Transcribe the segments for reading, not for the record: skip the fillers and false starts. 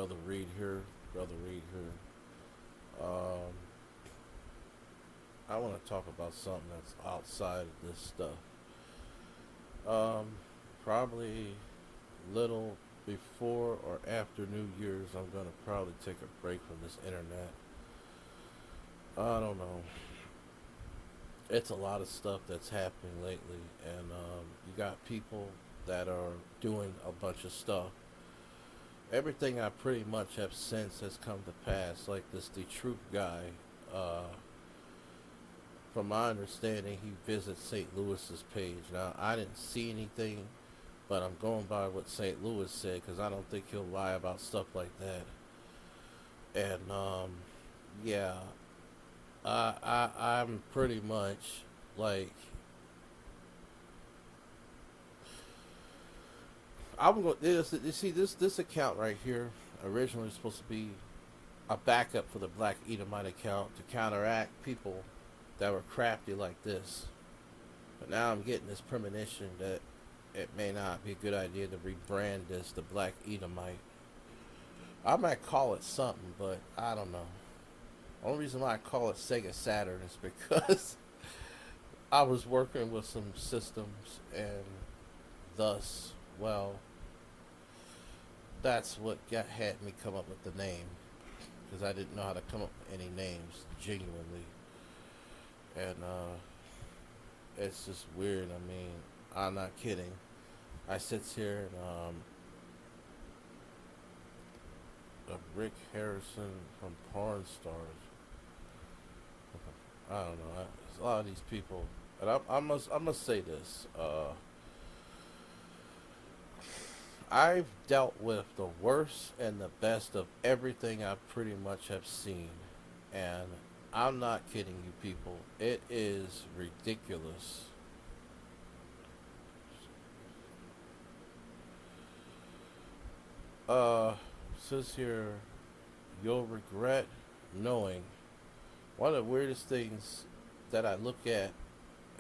Brother Reed here. Brother Reed here. I want to talk about something that's outside of this stuff. Um, Probably little before or after New Year's, I'm gonna probably take a break from this internet. I don't know. It's a lot of stuff that's happening lately, and you got people that are doing a bunch of stuff. Everything I pretty much have since has come to pass. Like this, the truth guy. Uh, from my understanding, he visits St. Louis's page. Now, I didn't see anything, but I'm going by what St. Louis said because I don't think he'll lie about stuff like that. And yeah, I'm pretty much like I'm going. You see this account right here originally was supposed to be a backup for the Black Edomite account to counteract people that were crafty like this. But now I'm getting this premonition that it may not be a good idea to rebrand this the Black Edomite. I might call it something, but I don't know. The only reason why I call it Sega Saturn is because I was working with some systems and thus, well, that's what had me come up with the name because I didn't know how to come up with any names genuinely. And it's just weird. I mean, I'm not kidding. I sits here and Rick Harrison from Porn Stars. I don't know. A lot of these people, and I must say this. I've dealt with the worst and the best of everything I pretty much have seen, and I'm not kidding you, people. It is ridiculous. Says here, you'll regret knowing. One of the weirdest things that I look at,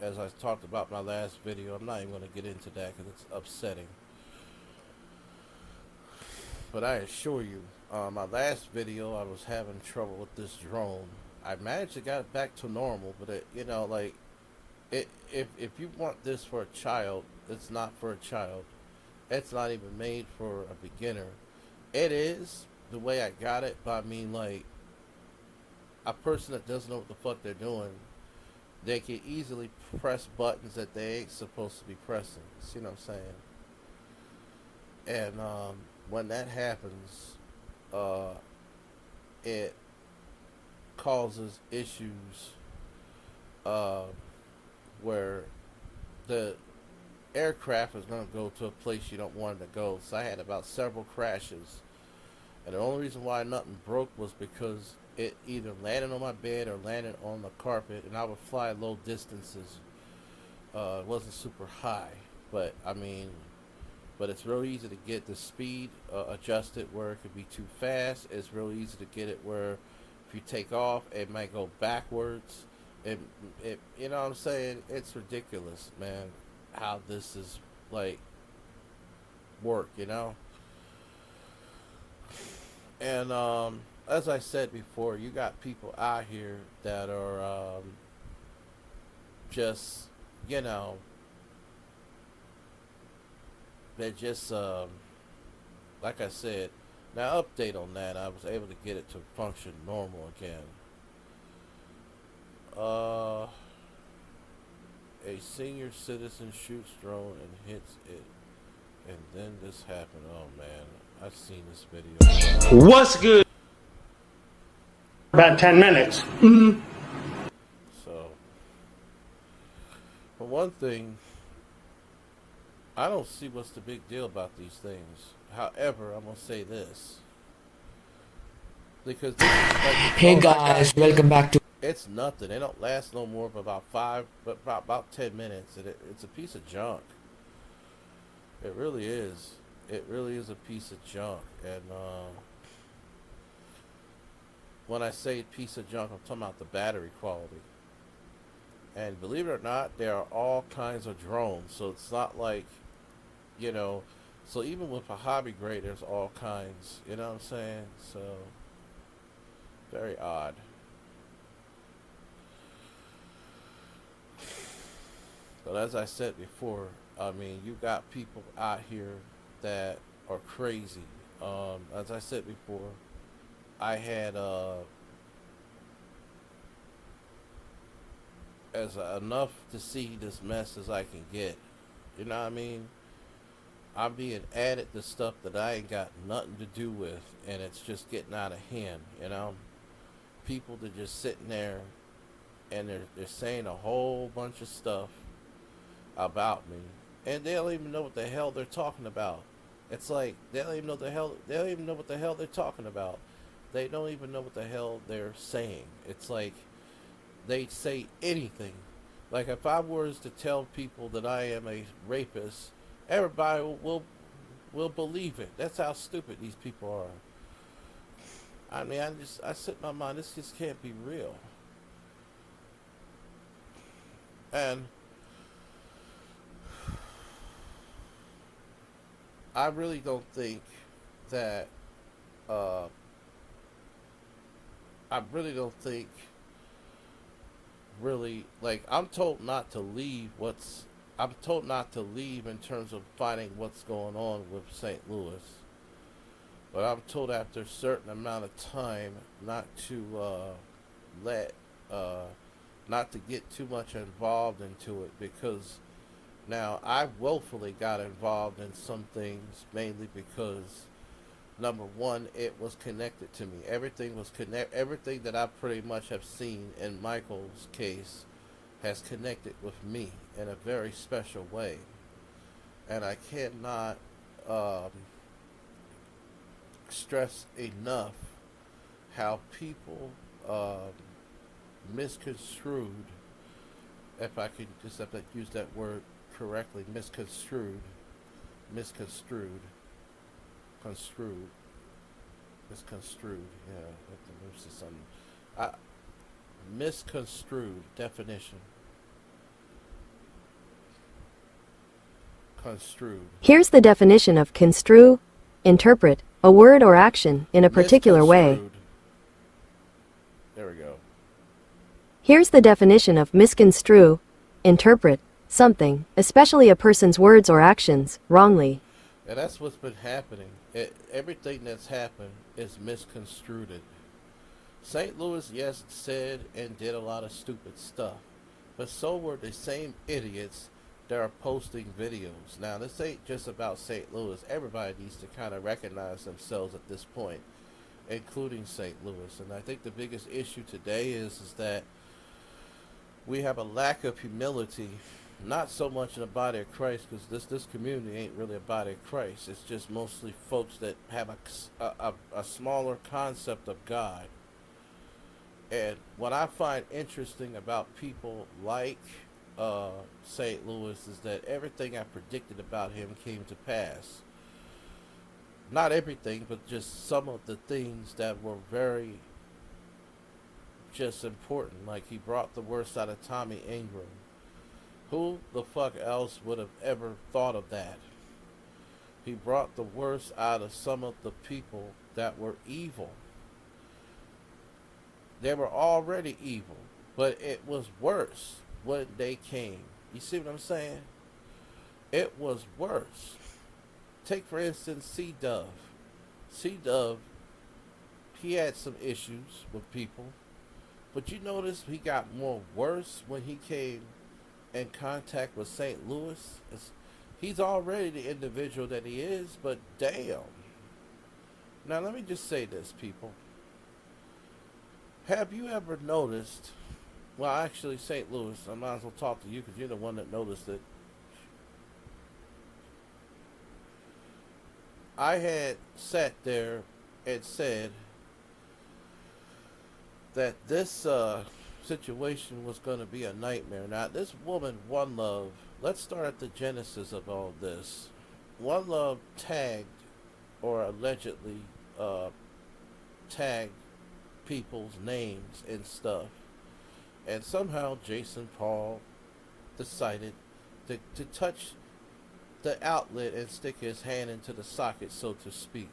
as I talked about my last video, I'm not even going to get into that because it's upsetting. But I assure you, my last video, I was having trouble with this drone. I managed to get it back to normal, but like, if you want this for a child, it's not for a child. It's not even made for a beginner. It is the way I got it, but I mean, like, a person that doesn't know what the fuck they're doing, they can easily press buttons that they ain't supposed to be pressing. See what I'm saying? And when that happens, it causes issues where the aircraft is going to go to a place you don't want it to go. So I had about several crashes, and the only reason why nothing broke was because it either landed on my bed or landed on the carpet, and I would fly low distances. It wasn't super high, but I mean, but it's real easy to get the speed adjusted where it could be too fast. It's real easy to get it where if you take off, it might go backwards. It you know what I'm saying? It's ridiculous, man, how this is like work. And as I said before, you got people out here that are just you know they're just like I said. Now, update on that. I was able to get it to function normal again. A senior citizen shoots drone and hits it, and then this happened. Oh man, I've seen this video. What's good? About 10 minutes. So, for one thing, I don't see what's the big deal about these things. However, I'm gonna say this because this is like Hey guys, welcome back to. it's nothing. They don't last no more but about 10 minutes, and it's a piece of junk. It really is. It really is a piece of junk. And when I say piece of junk, I'm talking about the battery quality. And believe it or not, there are all kinds of drones. So it's not like, you know, So even with a hobby grade, there's all kinds. You know what I'm saying? So very odd. But as I said before, I mean, you got people out here that are crazy. As I said before, I had as enough to see this mess as I can get. You know what I mean? I'm being added to stuff that I ain't got nothing to do with, and it's just getting out of hand. You know, people that just sitting there and they're saying a whole bunch of stuff about me, and they don't even know what the hell they're talking about. It's like they don't even know what the hell they're talking about. They don't even know what the hell they're saying. It's like they say anything. Like if I was to tell people that I am a rapist, everybody will believe it. That's how stupid these people are. I mean, I sit in my mind. This just can't be real. And I really don't think that. Uh, I really don't think. Really, like I'm told not to leave. I'm told not to leave in terms of finding what's going on with St. Louis. But I'm told after a certain amount of time not to let, uh, not to get too much involved into it because now I willfully got involved in some things mainly because number one, it was connected to me. Everything was Everything that I pretty much have seen in Michael's case has connected with me in a very special way, and I cannot um, stress enough how people um, misconstrued, if I could just have to use that word correctly, misconstrued, construed, misconstrued. Yeah, let me see something. I misconstrued definition. Construed. Here's the definition of construe: interpret a word or action in a particular way. Misconstrued. There we go. Here's the definition of misconstrue: interpret something, especially a person's words or actions, wrongly. And that's what's been happening. Everything that's happened is misconstrued. St. Louis, yes, said and did a lot of stupid stuff, but so were the same idiots that are posting videos. Now, this ain't just about St. Louis. Everybody needs to kind of recognize themselves at this point, including St. Louis. And I think the biggest issue today is that we have a lack of humility, not so much in the body of Christ, because this community ain't really a body of Christ. It's just mostly folks that have a smaller concept of God. And what I find interesting about people like St. Louis is that everything I predicted about him came to pass. Not everything, but just some of the things that were very just important. Like he brought the worst out of Tommy Ingram. Who the fuck else would have ever thought of that? He brought the worst out of some of the people that were evil. They were already evil, but it was worse when they came. You see what I'm saying? It was worse. Take, for instance, C Dove. C Dove, he had some issues with people, but you notice he got more worse when he came in contact with St. Louis. He's already the individual that he is, but damn. Now, let me just say this, people. Have you ever noticed, well, actually, St. Louis, I might as well talk to you because you're the one that noticed it. I had sat there and said that this situation was going to be a nightmare. Now, this woman, One Love, let's start at the genesis of all this. One Love tagged, or allegedly tagged, people's names and stuff. And somehow Jason Paul decided to touch the outlet and stick his hand into the socket, so to speak.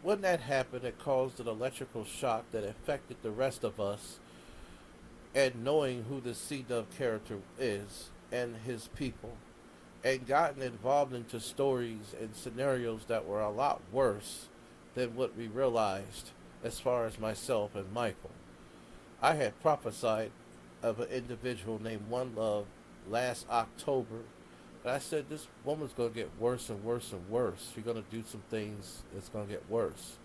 When that happened, it caused an electrical shock that affected the rest of us, and knowing who the C Dub character is and his people, and gotten involved into stories and scenarios that were a lot worse than what we realized as far as myself and Michael. I had prophesied of an individual named One Love last October, and I said this woman's going to get worse and worse and worse. She's going to do some things that's going to get worse.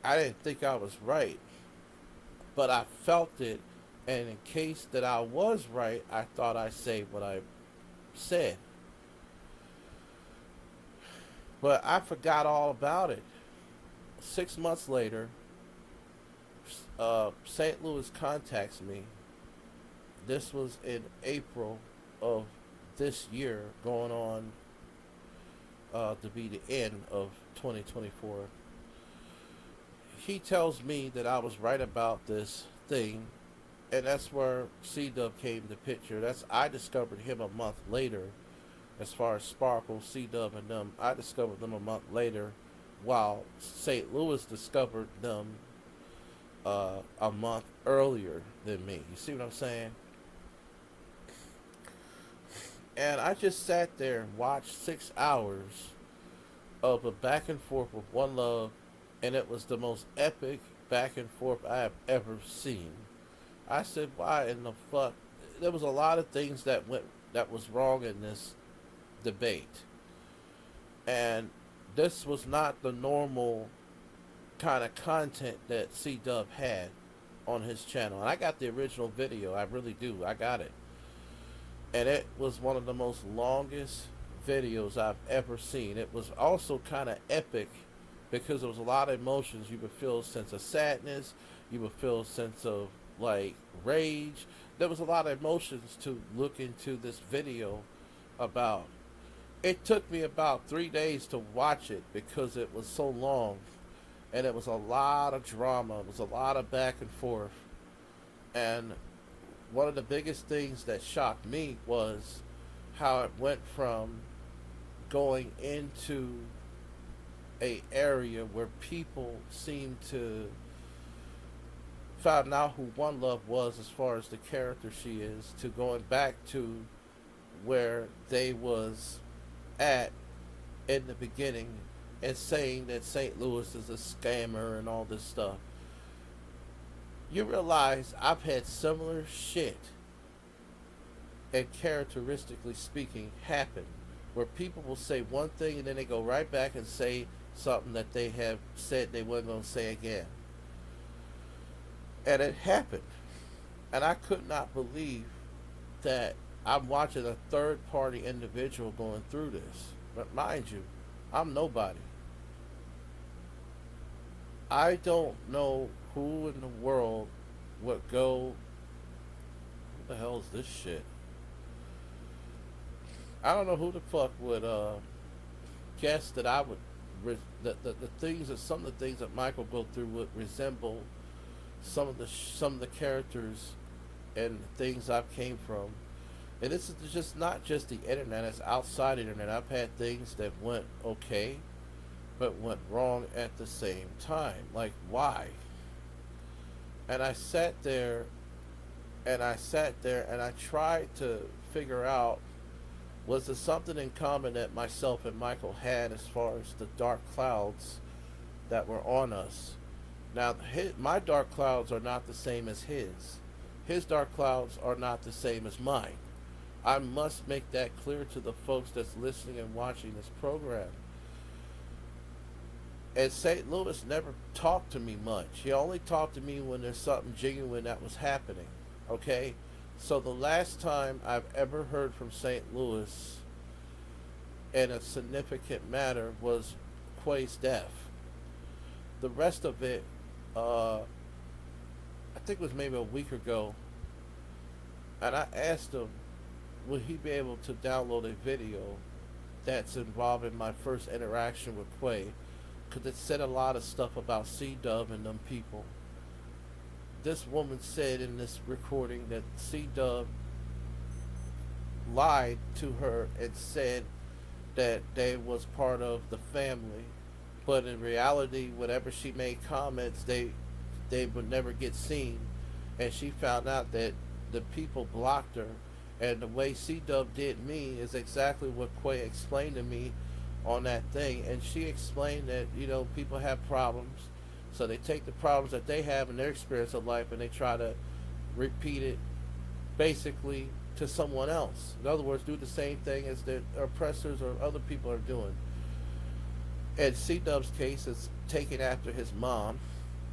I didn't think I was right, but I felt it, and in case that I was right, I thought I'd say what I said. But I forgot all about it. 6 months later, St. Louis contacts me. This was in April of this year, going on to be the end of 2024. He tells me that I was right about this thing, and that's where C Dub came to picture. I discovered him a month later. As far as Sparkle, C Dub, and them, I discovered them a month later, while St. Louis discovered them a month earlier than me. You see what I'm saying? And I just sat there and watched 6 hours of a back and forth with One Love, and it was the most epic back and forth I have ever seen. I said, why in the fuck? There was a lot of things that was wrong in this debate, and this was not the normal kind of content that C Dub had on his channel. And I got the original video, I really do. I got it, and it was one of the most longest videos I've ever seen. It was also kind of epic because there was a lot of emotions. You would feel a sense of sadness, you would feel a sense of like rage. There was a lot of emotions to look into this video about. It took me about 3 days to watch it because it was so long, and it was a lot of drama. It was a lot of back and forth. And one of the biggest things that shocked me was how it went from going into a area where people seemed to find out who One Love was as far as the character she is, to going back to where they was at in the beginning and saying that St. Louis is a scammer and all this stuff. You realize I've had similar shit, and characteristically speaking, happen where people will say one thing and then they go right back and say something that they have said they weren't going to say again. And it happened. And I could not believe that I'm watching a third party individual going through this. But mind you, I'm nobody. I don't know who in the world would go, what the hell is this shit? I don't know who the fuck would guess that I would, the things that some of the things that Michael go through would resemble some of the characters and things I've came from. And this is just not just the internet, it's outside the internet. I've had things that went okay, but went wrong at the same time. Like, why? And I sat there, and I tried to figure out, was there something in common that myself and Michael had as far as the dark clouds that were on us? Now, my dark clouds are not the same as his. His dark clouds are not the same as mine. I must make that clear to the folks that's listening and watching this program. And St. Louis never talked to me much. He only talked to me when there's something genuine that was happening. Okay? So the last time I've ever heard from St. Louis in a significant matter was Quay's death. The rest of it, I think it was maybe a week ago, and I asked him, will he be able to download a video that's involving my first interaction with Quay? Because it said a lot of stuff about C-Dub and them people. This woman said in this recording that C-Dub lied to her and said that they was part of the family, but in reality, whenever she made comments, they would never get seen, and she found out that the people blocked her, and the way C Dub did me is exactly what Quay explained to me on that thing, and she explained that people have problems, so they take the problems that they have in their experience of life and they try to repeat it basically to someone else. In other words, do the same thing as the oppressors or other people are doing. And C Dub's case is taken after his mom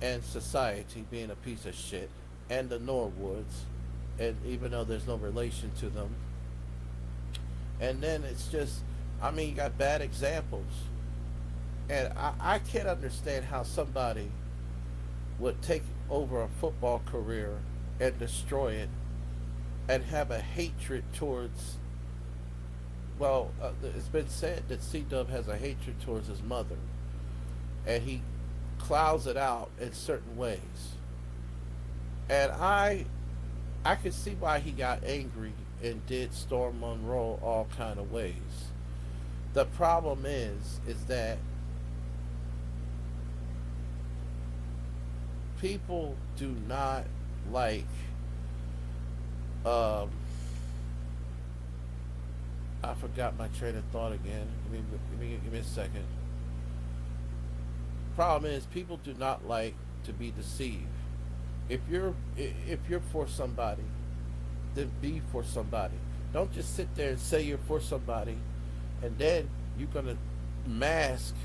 and society being a piece of shit and the Norwoods, and even though there's no relation to them. And then it's just, I mean, you got bad examples. And I can't understand how somebody would take over a football career and destroy it and have a hatred towards, well, it's been said that C Dub has a hatred towards his mother. And he clouds it out in certain ways. And I could see why he got angry and did Storm Monroe all kind of ways. The problem is that people do not like I forgot my train of thought again. Give me a second. Problem is people do not like to be deceived. If you're for somebody, then be for somebody. Don't just sit there and say you're for somebody and then you're gonna mask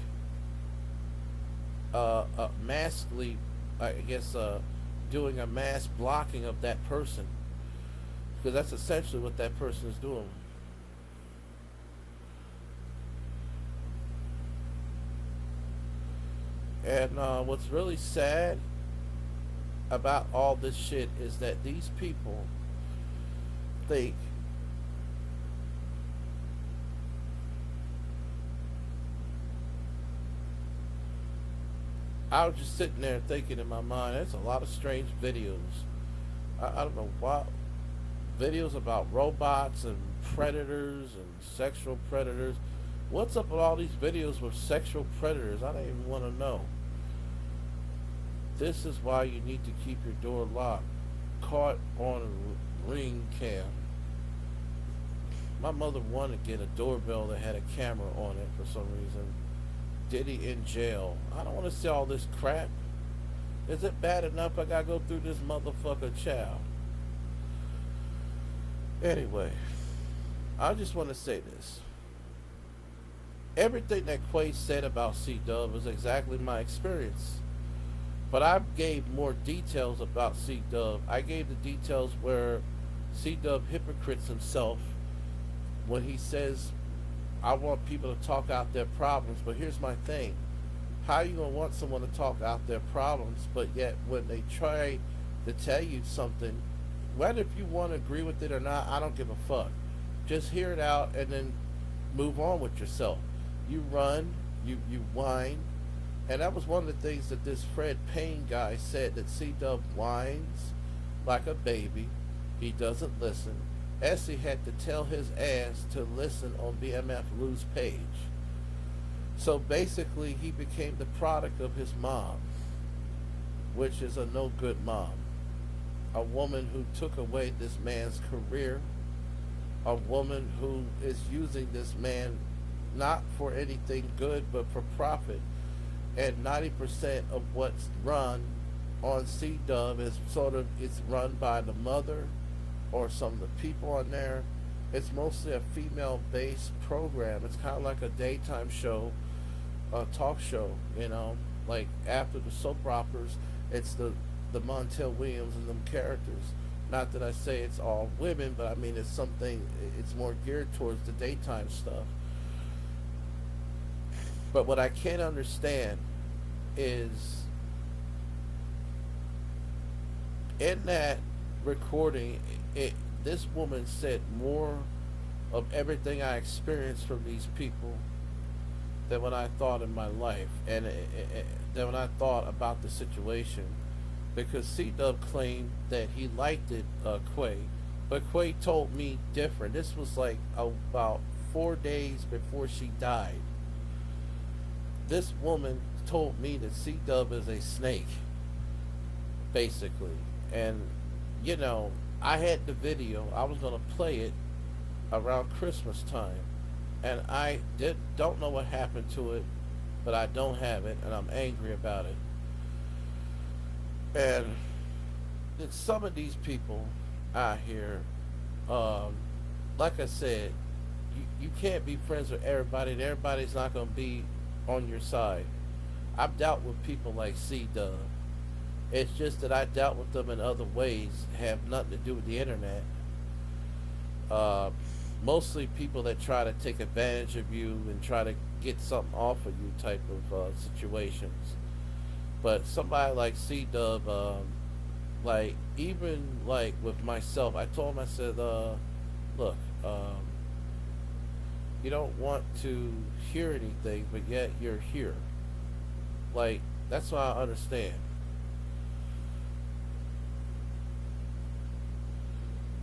maskly, I guess, doing a mass blocking of that person, because that's essentially what that person is doing. And what's really sad about all this shit is that these people think I was just sitting there thinking in my mind, there's a lot of strange videos. I don't know what videos about robots and predators and sexual predators. What's up with all these videos with sexual predators? I don't even want to know. This is why you need to keep your door locked. Caught on a ring cam. My mother wanted to get a doorbell that had a camera on it for some reason. Diddy in jail. I don't want to see all this crap. Is it bad enough I gotta go through this motherfucker child? Anyway, I just want to say this. Everything that Quay said about C-Dub was exactly my experience. But I gave more details about C-Dub. I gave the details where C-Dub hypocrites himself when he says, I want people to talk out their problems. But here's my thing. How are you going to want someone to talk out their problems, but yet when they try to tell you something, whether if you want to agree with it or not, I don't give a fuck. Just hear it out and then move on with yourself. You run, you whine. And that was one of the things that this Fred Payne guy said, that C-Dub whines like a baby. He doesn't listen. Essie had to tell his ass to listen on B.M.F.KingLouis' page. So basically, he became the product of his mom, which is a no good mom. A woman who took away this man's career. A woman who is using this man not for anything good, but for profit. And 90% of what's run on C-Dub is it's run by the mother or some of the people on there. It's mostly a female-based program. It's kind of like a daytime show, a talk show, like after the soap operas, it's the Montel Williams and them characters. Not that I say it's all women, but I mean it's more geared towards the daytime stuff. But what I can't understand is, in that recording, this woman said more of everything I experienced from these people than what I thought in my life, and than what I thought about the situation. Because C-Dub claimed that he liked it, Quay, but Quay told me different. This was like about 4 days before she died. This woman told me that C-Dub is a snake, basically. And, you know, I had the video. I was going to play it around Christmas time. And I don't know what happened to it, but I don't have it, and I'm angry about it. And some of these people out here, like I said, you can't be friends with everybody, and everybody's not going to be on your side. I've dealt with people like C-Dub. It's just that I dealt with them in other ways, have nothing to do with the internet. Mostly people that try to take advantage of you and try to get something off of you type of situations. But somebody like C-Dub, like even like with myself, I told him, I said, look, you don't want to hear anything, but yet you're here. Like, that's what I understand.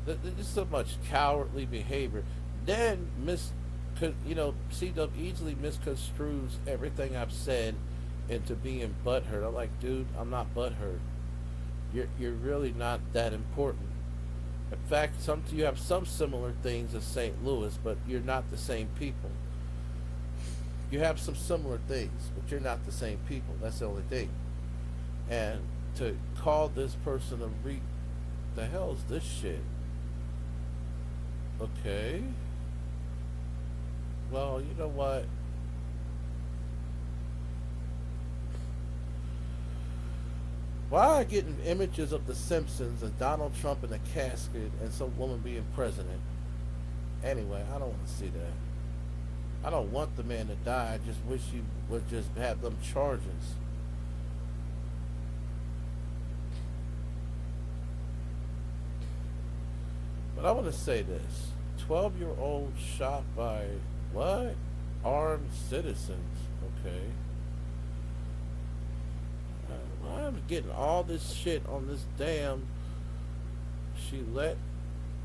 There's so much cowardly behavior. Then C-Dub easily misconstrues everything I've said into being butthurt. I'm like, dude, I'm not butthurt. You're really not that important. In fact, you have some similar things as St. Louis, but you're not the same people. You have some similar things, but you're not the same people. That's the only thing. And to call this person the hell's this shit? Okay. Well, you know what? Why are I getting images of The Simpsons and Donald Trump in a casket and some woman being president? Anyway, I don't want to see that. I don't want the man to die. I just wish you would just have them charges. But I want to say this. 12-year-old shot by what? Armed citizens. Okay. I'm getting all this shit on this damn. She let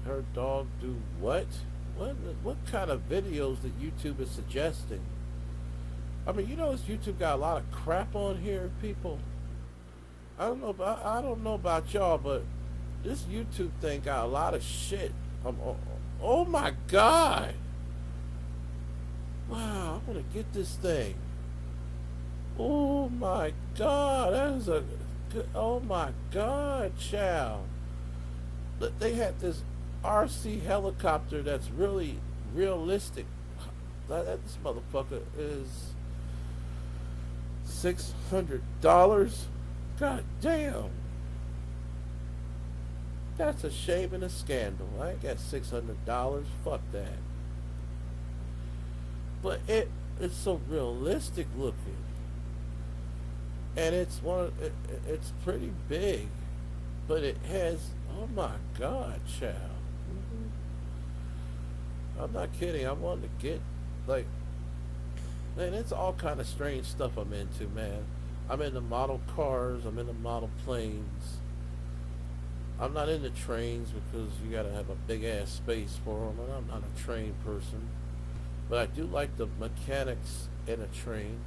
her dog do what? What kind of videos that YouTube is suggesting? I mean, you know, this YouTube got a lot of crap on here, people. I don't know about y'all, but this YouTube thing got a lot of shit. Oh my God! Wow, I'm gonna get this thing. Oh my God, that is a good, oh my God, child. They had this RC helicopter that's really realistic. This motherfucker is $600. God damn. That's a shame and a scandal. I ain't got $600. Fuck that. But it's so realistic looking. And it's it's pretty big, but it has, oh my God, child. I'm not kidding. I wanted to get, like, man, it's all kind of strange stuff I'm into, man. I'm into model cars. I'm into model planes. I'm not into trains because you gotta have a big ass space for them, and I'm not a train person. But I do like the mechanics in a train.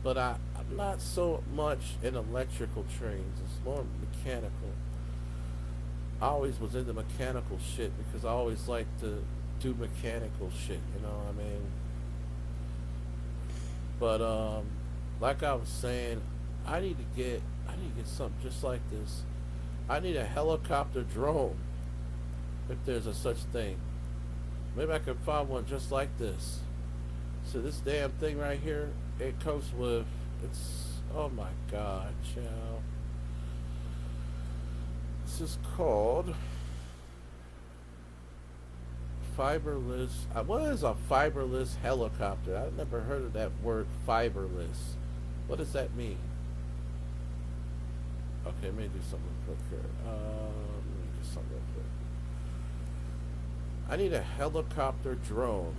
But I'm not so much in electrical trains. It's more mechanical. I always was into mechanical shit because I always liked to do mechanical shit, you know what I mean? But like I was saying, I need to get something just like this. I need a helicopter drone, if there's a such thing. Maybe I can find one just like this. So this damn thing right here, it comes with, oh my God, child. This is called fiberless. What is a fiberless helicopter? I've never heard of that word, fiberless. What does that mean? Okay, let me do something real quick here. I need a helicopter drone.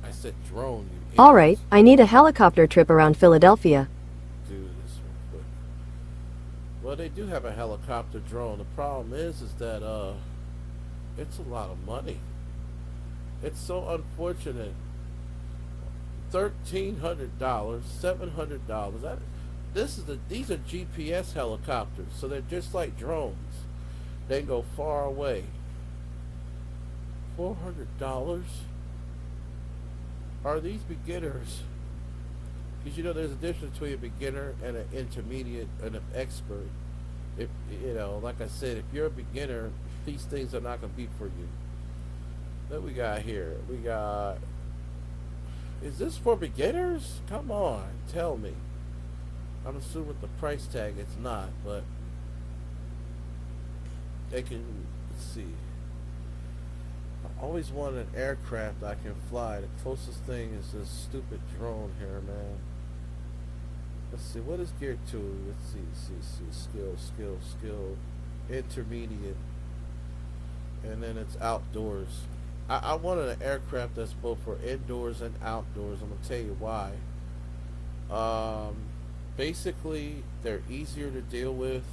I said drone, you All right, idiots. I need a helicopter trip around Philadelphia. Do this real quick. Well, they do have a helicopter drone. The problem is that It's a lot of money. It's so unfortunate. $1,300, $700. These are GPS helicopters, so they're just like drones. They can go far away. $400. Are these beginners? Because there's a difference between a beginner and an intermediate and an expert. If like I said, if you're a beginner, these things are not going to be for you. What we got here? We got. Is this for beginners? Come on, tell me. I'm assuming the price tag it's not, but they can. Let's see. I always wanted an aircraft I can fly. The closest thing is this stupid drone here, man. Let's see, what is geared to? Let's see. Skill, intermediate, and then it's outdoors. I wanted an aircraft that's both for indoors and outdoors. I'm gonna tell you why. Basically, they're easier to deal with.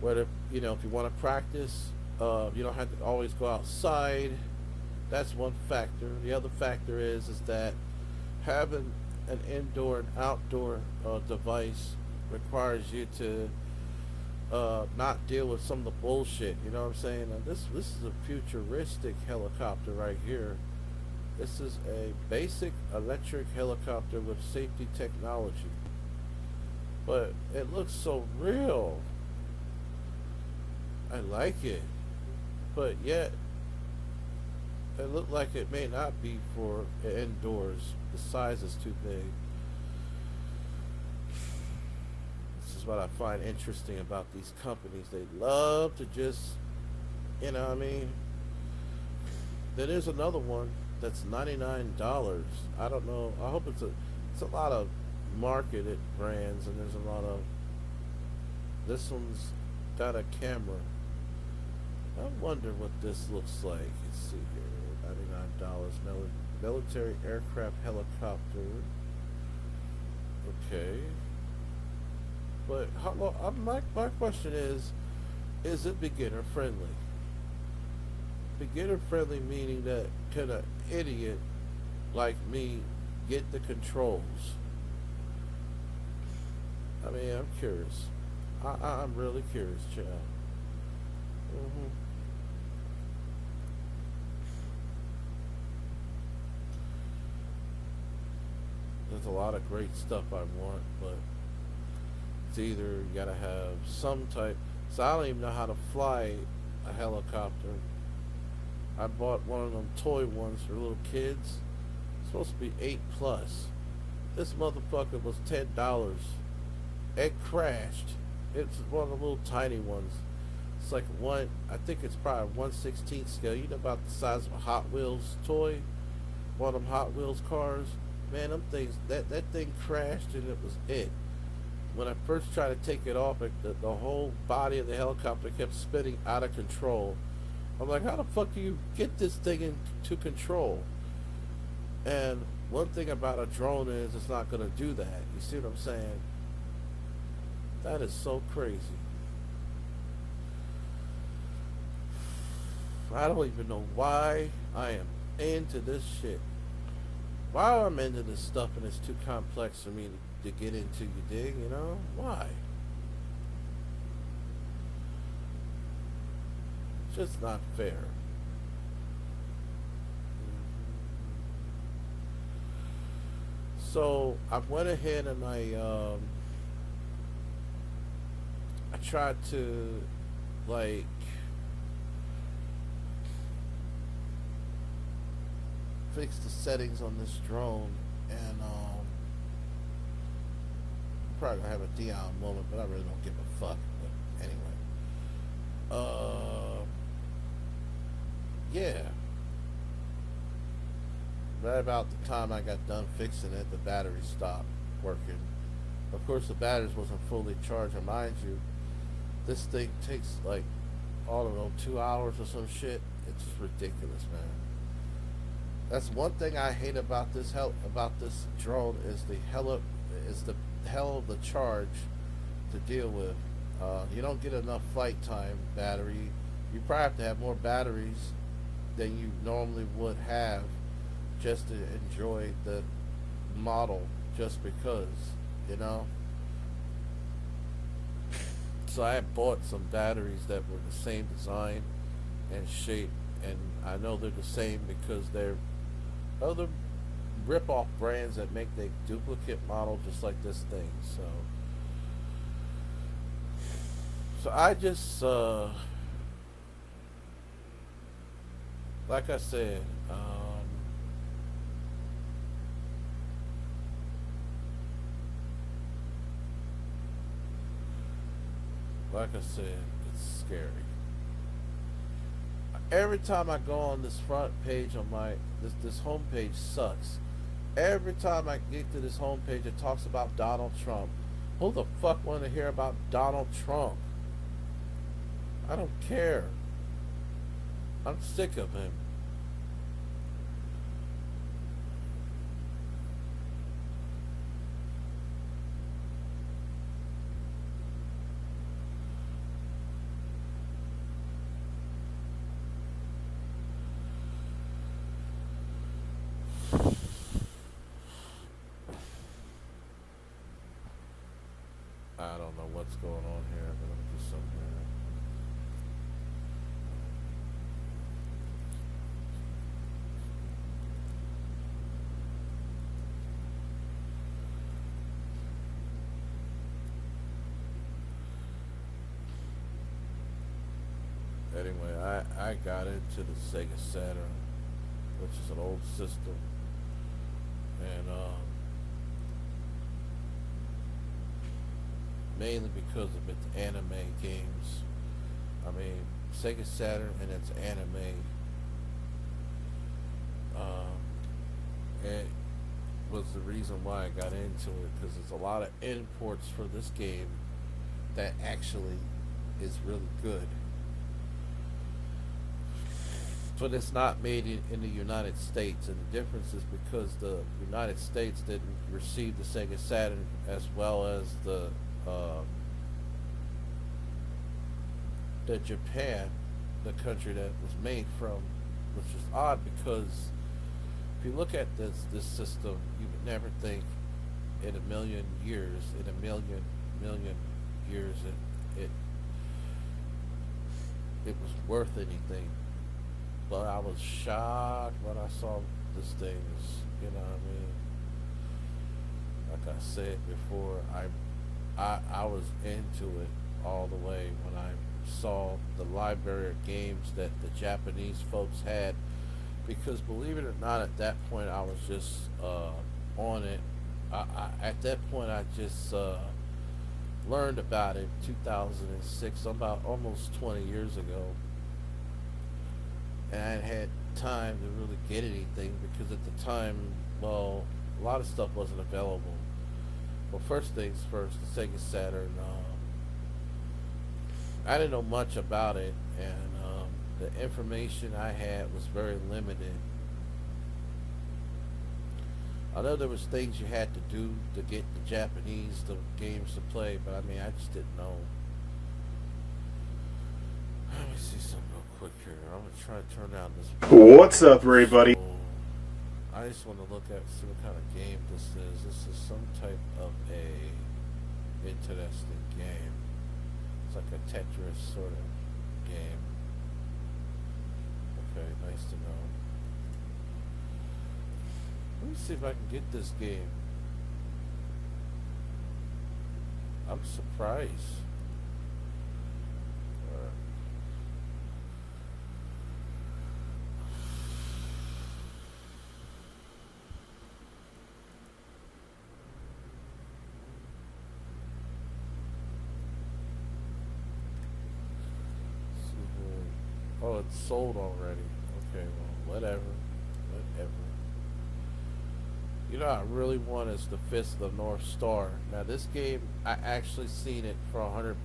Whether if you want to practice, you don't have to always go outside. That's one factor. The other factor is that having an indoor and outdoor device requires you to not deal with some of the bullshit. You know what I'm saying? Now this is a futuristic helicopter right here. This is a basic electric helicopter with safety technology, but it looks so real. I like it, but yet it looked like it may not be for indoors. The size is too big. This is what I find interesting about these companies. They love to just, you know what I mean? There is another one that's $99. I don't know. I hope it's a lot of marketed brands, and there's a lot of. This one's got a camera. I wonder what this looks like. Let's see here. $99. Military aircraft helicopter. Okay. But how long? My question is it beginner friendly? Beginner friendly meaning that can an idiot like me get the controls? I mean, I'm curious. I'm really curious, child. There's a lot of great stuff I want, but it's either you gotta have some type. So I don't even know how to fly a helicopter. I bought one of them toy ones for little kids. It's supposed to be 8+. This motherfucker was $10. It crashed. It's one of the little tiny ones. It's like I think it's probably 1/16 scale. You know about the size of a Hot Wheels toy? One of them Hot Wheels cars. Man, them things, that thing crashed and it was it. When I first tried to take it off, the whole body of the helicopter kept spinning out of control. I'm like, how the fuck do you get this thing into control? And one thing about a drone is it's not going to do that. You see what I'm saying? That is so crazy. I don't even know why I am into this shit. Why I'm into this stuff and it's too complex for me to get into, you dig, Why? It's just not fair. So I went ahead and I tried to fix the settings on this drone, and I'm probably gonna have a Dion moment, but I really don't give a fuck. But anyway, yeah. Right about the time I got done fixing it, the battery stopped working. Of course, the batteries wasn't fully charged, and mind you, this thing takes I don't know, 2 hours or some shit. It's just ridiculous, man. That's one thing I hate about this drone is the hell of the charge to deal with. You don't get enough flight time, battery. You probably have to have more batteries than you normally would have just to enjoy the model just because, you know. So I had bought some batteries that were the same design and shape, and I know they're the same because they're other rip-off brands that make the duplicate model just like this thing. So I just like I said, like I said, it's scary. Every time I go on this front page on my this home page sucks. Every time I get to this home page, it talks about Donald Trump. Who the fuck want to hear about Donald Trump? I don't care. I'm sick of him. I don't know what's going on here, but let me do something here. Anyway, I got into the Sega Saturn, which is an old system, and mainly because of its anime games. I mean, Sega Saturn and its anime, it was the reason why I got into it, because there's a lot of imports for this game that actually is really good. But it's not made in the United States, and the difference is because the United States didn't receive the Sega Saturn as well as uh, the Japan, the country that was made from, which is odd because if you look at this system, you would never think in a million years, million years, it was worth anything. But I was shocked when I saw this thing. You know what I mean? Like I said before, I was into it all the way when I saw the library of games that the Japanese folks had. Because believe it or not, at that point I was just on it. At that point I just learned about it in 2006, about almost 20 years ago. And I hadn't had time to really get anything because at the time, well, a lot of stuff wasn't available. Well, first things first, the Sega Saturn. I didn't know much about it, and the information I had was very limited. I know there was things you had to do to get the Japanese the games to play, but I mean, I just didn't know. Let me see something real quick here. I'm gonna try to turn down this. What's up, everybody? So, I just want to look at see what kind of game this is. This is some type of a interesting game. It's like a Tetris sort of game. Okay, nice to know. Let me see if I can get this game. I'm surprised. Oh, it's sold already. Okay, well, whatever. Whatever. You know, I really want is the Fist of the North Star. Now, this game, I actually seen it for $100,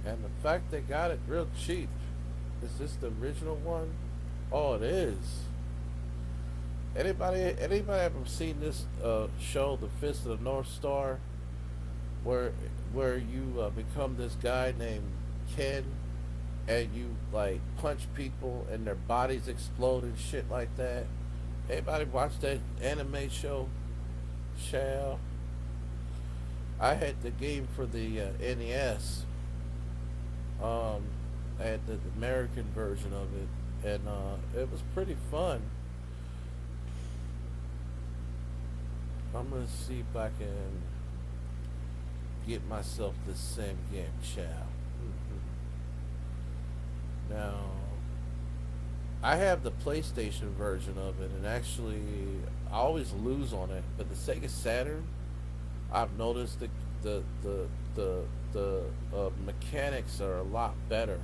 and the fact they got it real cheap. Is this the original one? Oh, it is. Anybody ever seen this show, The Fist of the North Star, where you become this guy named Ken, and you like punch people and their bodies explode and shit like that. Anybody watch that anime show? Shall I had the game for the NES. I had the American version of it, and it was pretty fun. I'm gonna see if I can get myself the same game, Chow. Now, I have the PlayStation version of it, and actually, I always lose on it. But the Sega Saturn, I've noticed the the the the mechanics are a lot better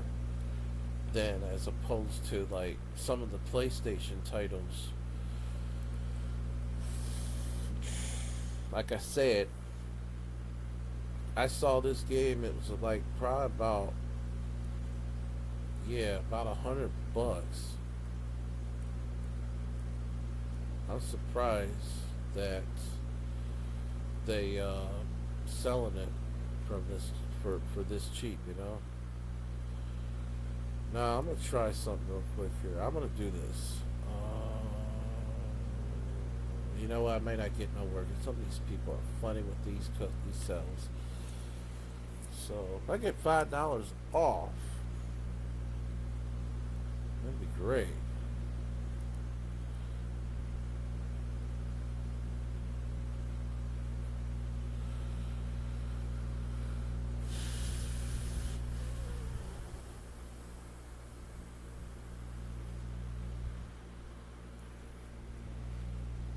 than as opposed to like some of the PlayStation titles. Like I said, I saw this game. It was like probably about, yeah, about $100. I'm surprised that they selling it from this for this cheap. Now I'm gonna try something real quick here. I'm gonna do this. You know what? I may not get no work. Some of these people are funny with these sales. So if I get $5 off, that'd be great.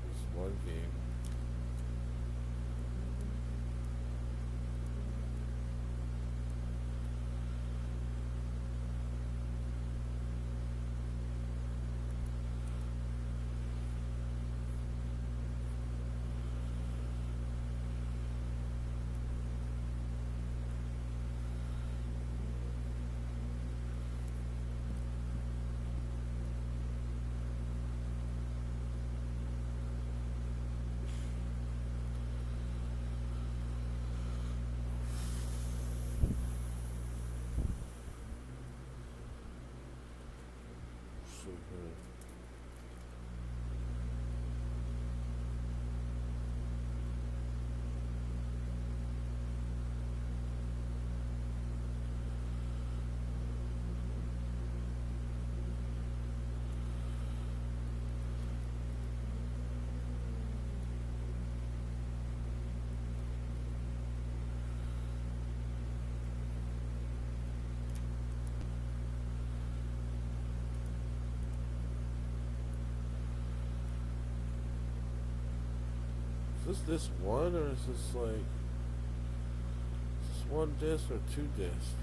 This one game. Super. Is this one or is this like is this one disc or two discs?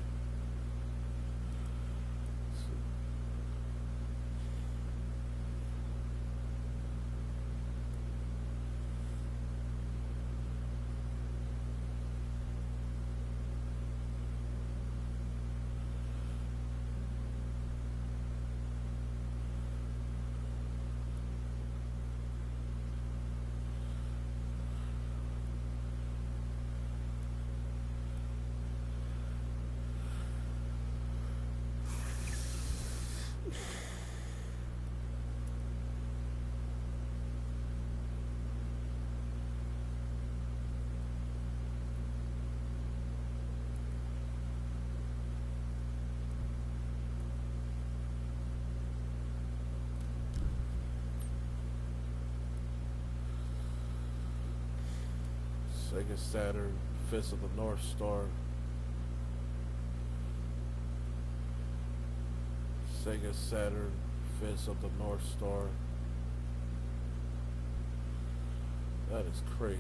Sega Saturn, Fist of the North Star. Sega Saturn, Fist of the North Star. That is crazy.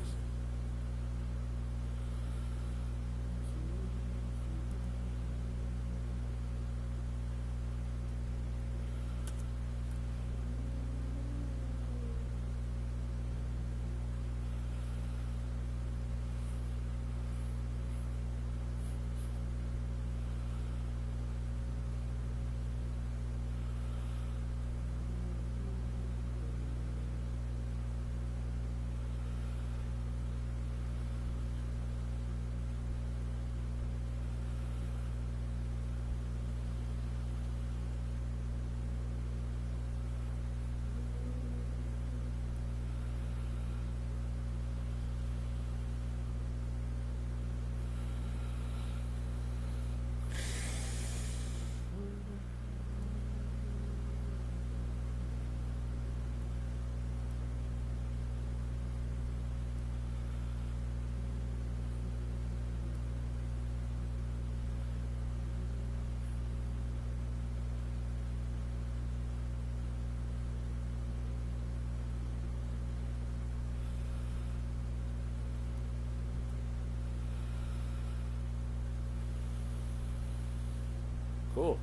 Cool.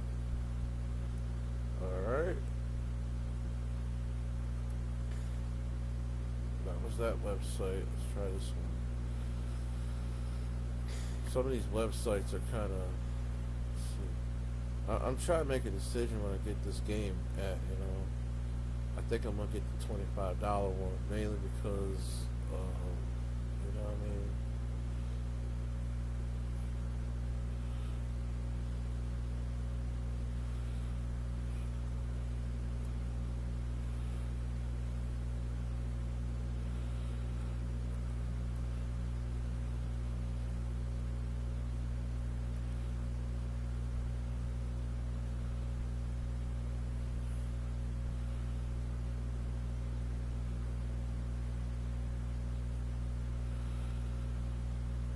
Alright. That was that website. Let's try this one. Some of these websites are kind of. I'm trying to make a decision when I get this game at, I think I'm going to get the $25 one, mainly because, you know what I mean?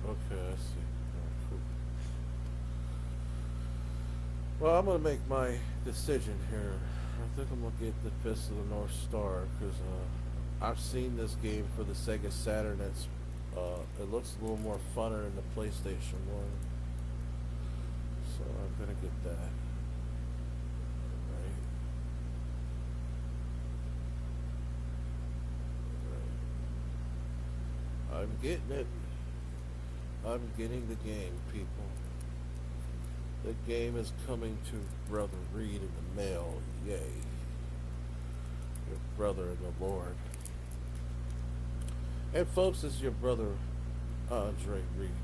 Okay, I see. Oh, cool. Well, I'm gonna make my decision here. I think I'm gonna get the Fist of the North Star because I've seen this game for the Sega Saturn. It looks a little more funner than the PlayStation one, so I'm gonna get that. Right. I'm getting it. I'm getting the game, people. The game is coming to Brother Reed in the mail. Yay. Your brother in the Lord. And folks, it's your brother Andre Reed.